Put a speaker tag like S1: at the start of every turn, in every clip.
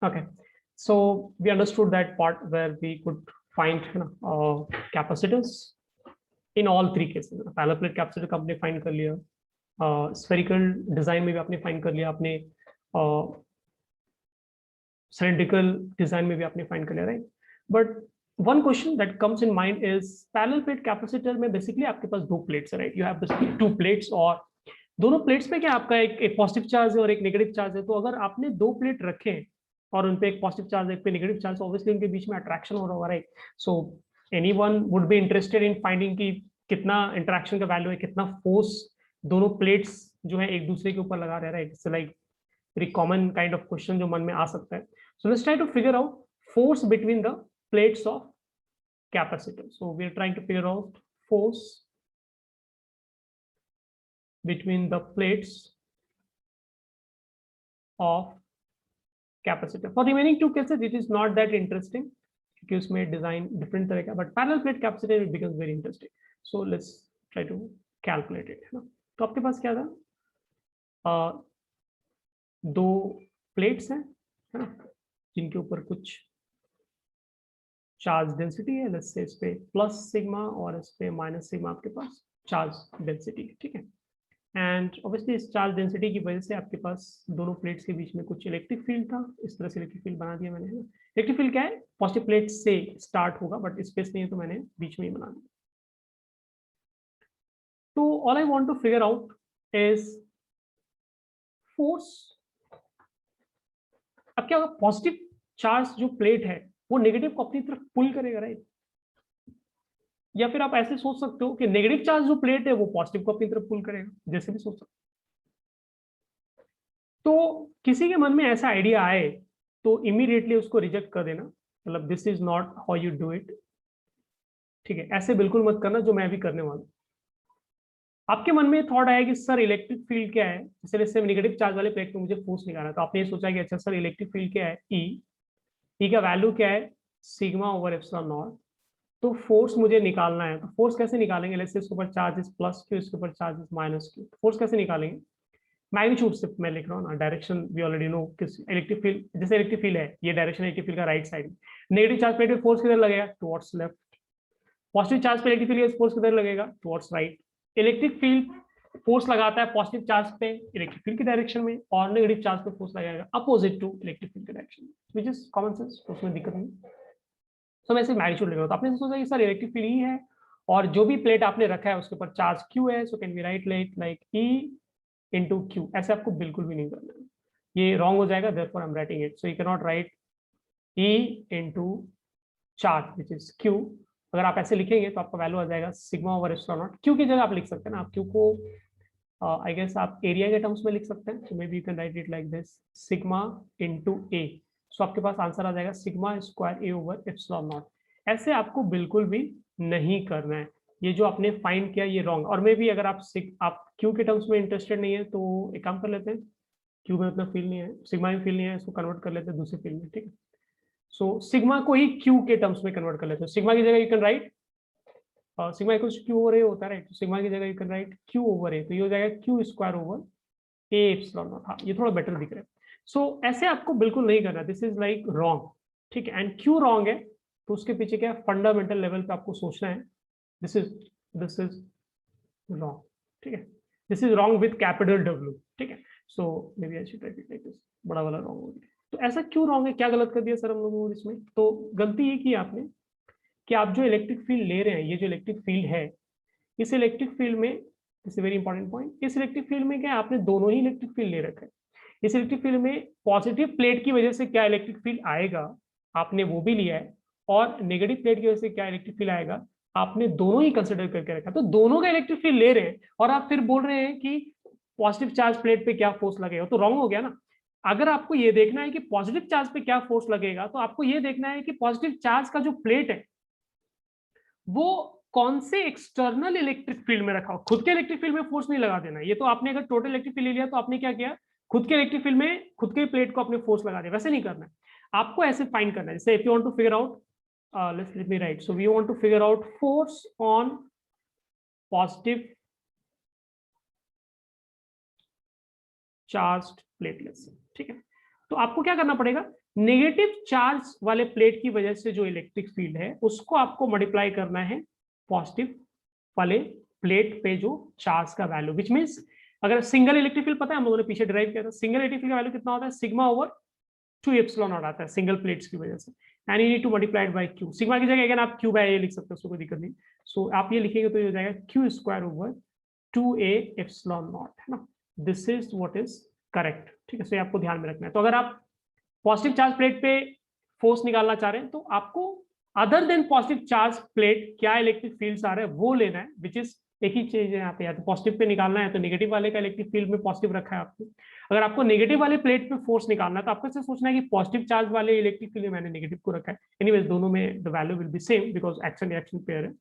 S1: Okay, so we understood that part where we could find capacitors in all three cases. Parallel plate capacitor का आपने find कर लिया, spherical design में भी आपने फाइंड कर लिया, आपने सिलेंड्रिकल डिजाइन में भी आपने फाइंड कर लिया, right? But one question that comes in mind is parallel plate capacitor में बेसिकली आपके पास दो प्लेट्स है, right? You have basically to plates, और दोनों प्लेट्स पे क्या आपका एक पॉजिटिव चार्ज है और एक नेगेटिव चार्ज है। तो अगर आपने दो प्लेट रखे और उन पे एक पॉजिटिव चार्ज एक पे नेगेटिव चार्ज, ऑब्वियसली उनके बीच में अट्रैक्शन हो रहा होगा, right? So anyone would be interested in finding कि कितना इंटरेक्शन का वैल्यू है, कितना फोर्स दोनों प्लेट्स जो है एक दूसरे के ऊपर लगा रहे हैं, right? It's like very common kind of question जो मन में आ सकता है। So let's try to figure out force between the plates of capacitor. So we are trying to figure out force between the plates of capacitor. For remaining two cases, it is not that interesting क्योंकि उसमें design different तरह का, but parallel plate capacitor it becomes very interesting. So let's try to calculate it, है ना? तो आपके पास क्या था, दो प्लेट्स हैं, है ना, जिनके ऊपर कुछ चार्ज डेंसिटी है, लेट्स से इस पे प्लस सिग्मा और इस पे माइनस सिग्मा आपके पास चार्ज डेंसिटी है, ठीक है? एंड ऑब्वियसली इस चार्ज डेंसिटी की वजह से आपके पास दोनों प्लेट्स के बीच में कुछ इलेक्ट्रिक फील्ड था, इस तरह से इलेक्ट्रिक फील्ड बना दिया मैंने, है ना? इलेक्ट्रिक फील्ड क्या है, पॉजिटिव प्लेट से स्टार्ट होगा, बट स्पेस नहीं है तो मैंने बीच में ही बना दिया. तो all I want to figure out is force. अब क्या होगा, पॉजिटिव चार्ज जो प्लेट है वो नेगेटिव को अपनी तरफ पुल करेगा, राइट? या फिर आप ऐसे सोच सकते हो कि नेगेटिव चार्ज जो प्लेट है वो पॉजिटिव को अपनी तरफ पुल करेगा, जैसे भी सोच सकते हो. तो किसी के मन में ऐसा आइडिया आए तो इमीडिएटली उसको रिजेक्ट कर देना, मतलब this is not how you do it, ठीक है? ऐसे बिल्कुल मत करना जो मैं अभी करने वाला हूं. आपके मन में थॉट आया कि सर इलेक्ट्रिक फील्ड क्या है, जैसे नेगेटिव चार्ज वाले प्लेट में मुझे फोर्स निकालना, तो आपने ये सोचा कि अच्छा सर इलेक्ट्रिक फील्ड क्या है, ई का वैल्यू क्या है, सिग्मा ओवर एप्सिलॉन नॉट. तो फोर्स मुझे निकालना है, तो फोर्स कैसे निकालेंगे? लेट्स से इसके ऊपर चार्ज इज प्लस क्यू, इसके ऊपर charge is minus Q. Force कैसे निकालेंगे? मैग्नीट्यूड से मैं लिख रहा हूँ ना, डायरेक्शन वी ऑलरेडी नो. किस इलेक्ट्रिक फील्ड, जैसे इलेक्ट्रिक फील्ड है, ये डायरेक्शन इलेक्ट्रिक फील्ड का right side. Negative charge plate पे फोर्स किधर लगेगा, टुवर्ड्स लेफ्ट. पॉजिटिव चार्ज पे इलेक्ट्रिक फील्ड फोर्स किधर लगेगा, towards right. Electric field force लगाता है पॉजिटिव चार्ज पे इलेक्ट्रिक फील्ड की डायरेक्शन में, और नेगेटिव चार्ज पे फोर्स लगाएगा अपोजिट टू इलेक्ट्रिक फील्ड की डायरेक्शन में, व्हिच इज कॉमन सेंस, उसमें दिक्कत नहीं. तो मैं सिर्फ मैग्नीट्यूड लिख रहा हूँ. तो आपने सोचा कि सर इलेक्ट्रिक फील्ड ई है और जो भी प्लेट आपने रखा है उसके ऊपर चार्ज क्यू है, so can we write like E into Q. ऐसे आपको बिल्कुल भी नहीं करना है, ये रॉन्ग हो जाएगा. Therefore I am writing it. So you can not right E into charge which is Q. अगर आप ऐसे लिखेंगे तो आपका वैल्यू आ जाएगा sigma over epsilon not. Q की जगह आप लिख सकते हैं ना, आप क्यू को आई गेस आप एरिया के टर्म्स में लिख सकते हैं. So maybe you can write it like this, sigma into A. So आपके पास आंसर आ जाएगा sigma square A over epsilon naught. ऐसे आपको बिल्कुल भी नहीं करना है. ये जो आपने फाइंड किया ये रॉन्ग. और मे बी अगर आप क्यू के टर्म्स में इंटरेस्टेड नहीं है तो एक काम कर लेते हैं, क्यू में उतना फील नहीं है, सिग्मा में फील नहीं है, इसको कन्वर्ट कर लेते हैं दूसरे फील्ड में, ठीक है? सो सिग्मा को ही क्यू के टर्म्स में कन्वर्ट कर लेते हैं. सिग्मा की जगह you can write sigma equals Q over A होता है, राइट? सिग्मा की जगह you can write Q over A, तो ये हो जाएगा Q square over A epsilon naught. हाँ, ये थोड़ा बेटर दिख रहा है. सो ऐसे आपको बिल्कुल नहीं करना, दिस इज लाइक रॉन्ग, ठीक है? एंड क्यू रॉन्ग है तो उसके पीछे क्या फंडामेंटल लेवल पे आपको सोचना है, दिस इज रॉन्ग, ठीक है? This is wrong with capital W, ठीक है? So maybe I should write it like this, बड़ा वाला रॉन्ग हो गया. तो ऐसा क्यों रॉन्ग है, क्या गलत कर दिया सर हम लोगों ने इसमें? तो गलती ये की आपने कि आप जो इलेक्ट्रिक फील्ड ले रहे हैं, ये जो इलेक्ट्रिक फील्ड है, इस इलेक्ट्रिक फील्ड में, इस वेरी इंपॉर्टेंट पॉइंट, इस इलेक्ट्रिक फील्ड में क्या है, आपने दोनों ही इलेक्ट्रिक फील्ड ले रखा है. इस इलेक्ट्रिक फील्ड में पॉजिटिव प्लेट की वजह से क्या इलेक्ट्रिक फील्ड आएगा, आपने वो भी लिया है, और नेगेटिव प्लेट की वजह से क्या इलेक्ट्रिक फील्ड आएगा, आपने दोनों ही कंसिडर करके रखा. तो दोनों का इलेक्ट्रिक फील्ड ले रहे हैं और आप फिर बोल रहे हैं कि पॉजिटिव चार्ज प्लेट पे क्या फोर्स लगेगा, तो रॉन्ग हो गया ना. अगर आपको ये देखना है कि पॉजिटिव चार्ज पे क्या फोर्स लगेगा, तो आपको ये देखना है कि पॉजिटिव चार्ज का जो प्लेट है वो कौन से एक्सटर्नल इलेक्ट्रिक फील्ड में रखा हो. खुद के इलेक्ट्रिक फील्ड में फोर्स नहीं लगा देना. ये तो आपने अगर टोटल इलेक्ट्रिक फील्ड ले लिया तो आपने क्या किया, खुद के इलेक्ट्रिक फील्ड में खुद के प्लेट को अपने फोर्स लगा दिया. वैसे नहीं करना है, आपको ऐसे फाइंड करना है. जैसे if you want to figure out, let me write, so we want to figure out force on positive charged platelets, ठीक है? तो आपको क्या करना पड़ेगा, नेगेटिव चार्ज वाले प्लेट की वजह से जो इलेक्ट्रिक फील्ड है उसको आपको मल्टीप्लाई करना है पॉजिटिव वाले प्लेट पे जो चार्ज का वैल्यू, विच मीन्स अगर सिंगल इलेक्ट्रिक फील्ड पता है हम लोगों ने पीछे ड्राइव किया था, सिंगल इलेक्ट्रिक फील्ड का वैल्यू कितना होता है, सिग्मा ओवर 2 एप्सिलॉन नॉट आता है सिंगल प्लेट्स की वजह से, and you need to multiply by Q. Sigma की जगह अगर आप क्यू बाय ए लिख सकते हो, उसको कोई दिक्कत नहीं। सो आप ये लिखेंगे तो ये हो जाएगा Q square over 2a epsilon not, है ना। This is what is correct, ठीक है। सो आपको ध्यान में रखना है। तो अगर आप पॉजिटिव चार्ज प्लेट पे फोर्स निकालना चाह रहे हैं तो आपको other than positive charge plate क्या इलेक्ट्रिक फील्ड्स आ रहे हैं वो लेना है, विच इज एक ही चीज है यहाँ पे, या तो पॉजिटिव पे निकालना है तो नेगेटिव वाले का इलेक्ट्रिक फील्ड में पॉजिटिव रखा है आपको। अगर आपको नेगेटिव वाले प्लेट पे फोर्स निकालना है तो आपको ऐसे सोचना है कि पॉजिटिव चार्ज वाले इलेक्ट्रिक फील्ड में मैंने नेगेटिव को रखा है। एनीवेज दोनों में the value will be same because action reaction pair है।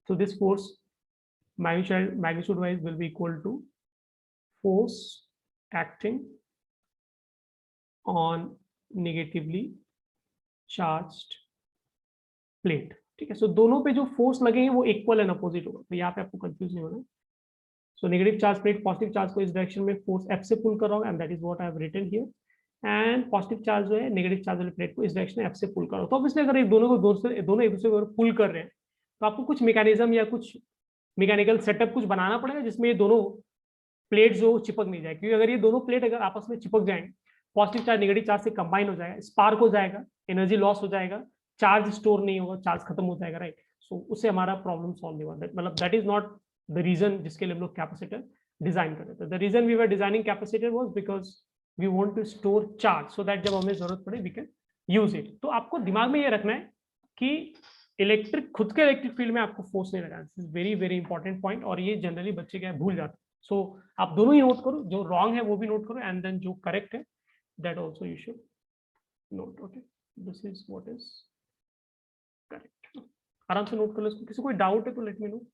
S1: So this force magnitude wise will be equal to force acting on negatively charged plate, ठीक है। सो दोनों पे जो फोर्स लगेंगे वो इक्वल एंड अपोजिट होगा, तो यहाँ पे आपको कंफ्यूज नहीं होना। So negative charge plate positive charge को इस डायरेक्शन में फोर्स एफ से पुल कर रहा होगा, and that is what I have written here. And positive charge जो है नेगेटिव चार्ज वाली प्लेट को इस डायरेक्शन में एफ से पुल कर रहा हो। तो ऑब्वियसली अगर दोनों को दोनों एक दूसरे को पुल कर रहे हैं तो आपको कुछ मैकेनिज्म या कुछ मैकेनिकल सेटअप कुछ बनाना पड़ेगा जिसमें ये दोनों प्लेट जो चिपक नहीं जाए, क्योंकि अगर ये दोनों प्लेट अगर आपस में चिपक जाएंगे, पॉजिटिव चार्ज नेगेटिव चार्ज से कंबाइन हो जाएगा, स्पार्क हो जाएगा, एनर्जी लॉस हो जाएगा, चार्ज स्टोर नहीं होगा, चार्ज खत्म हो जाएगा, राइट। सो उससे हमारा प्रॉब्लम सॉल्व नहीं हुआ, मतलब that is not the reason जिसके लिए हम लोग कैपेसिटर डिजाइन कर रहे थे। The reason we were designing capacitor was because we want to store charge so that जब हमें जरूरत पड़े वी कैन यूज इट। तो आपको दिमाग में ये रखना है कि इलेक्ट्रिक खुद के इलेक्ट्रिक फील्ड में आपको फोर्स नहीं लगाना, this is very very important point, और ये जनरली बच्चे क्या भूल जाते हैं। सो आप दोनों ही नोट करो, जो रॉन्ग है वो भी नोट करो, एंड देन जो करेक्ट है that also you should note. Okay, this is what is correct. आराम से नोट कर लो इसको, किसी कोई डाउट है तो let me know.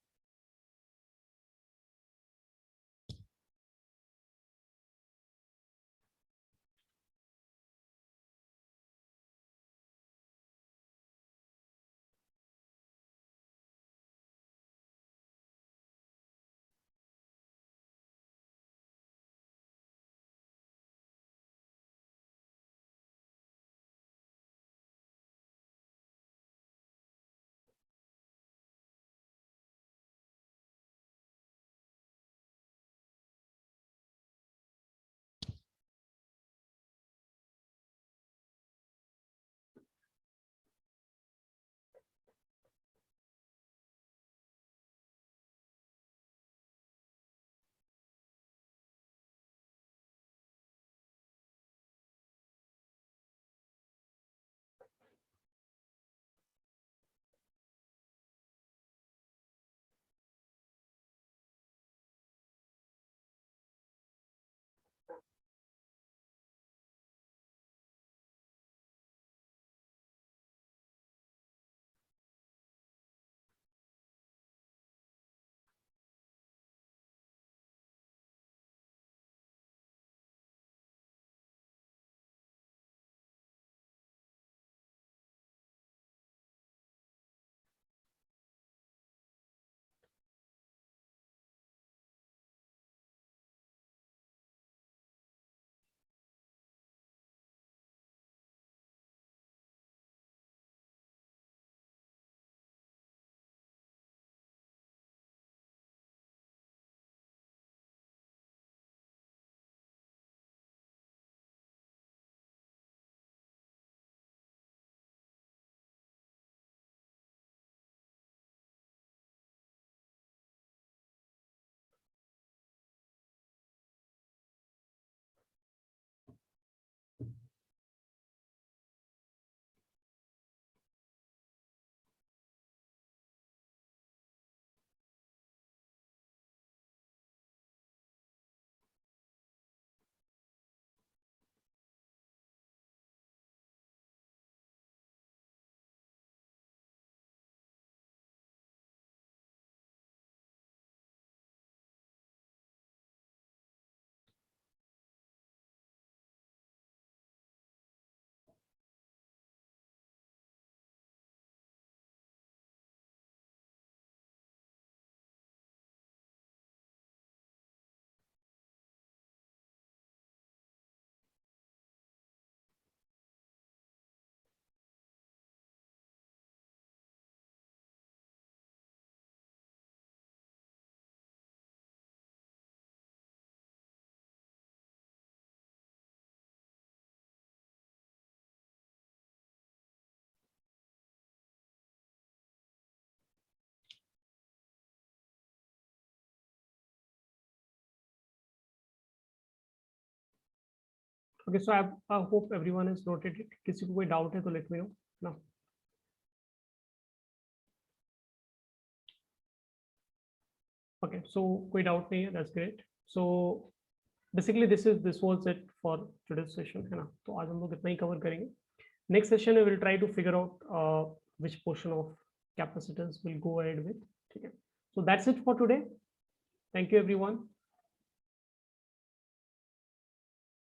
S1: Okay, so I hope everyone has noted it. किसी को कोई doubt है तो let me know ना. Okay, so कोई doubt नहीं है, that's great. So basically this was it for today's session है ना. तो आज हम लोग इतना ही cover करेंगे. Next session we will try to figure out which portion of capacitance we'll go ahead with. ठीक है. So that's it for today. Thank you everyone.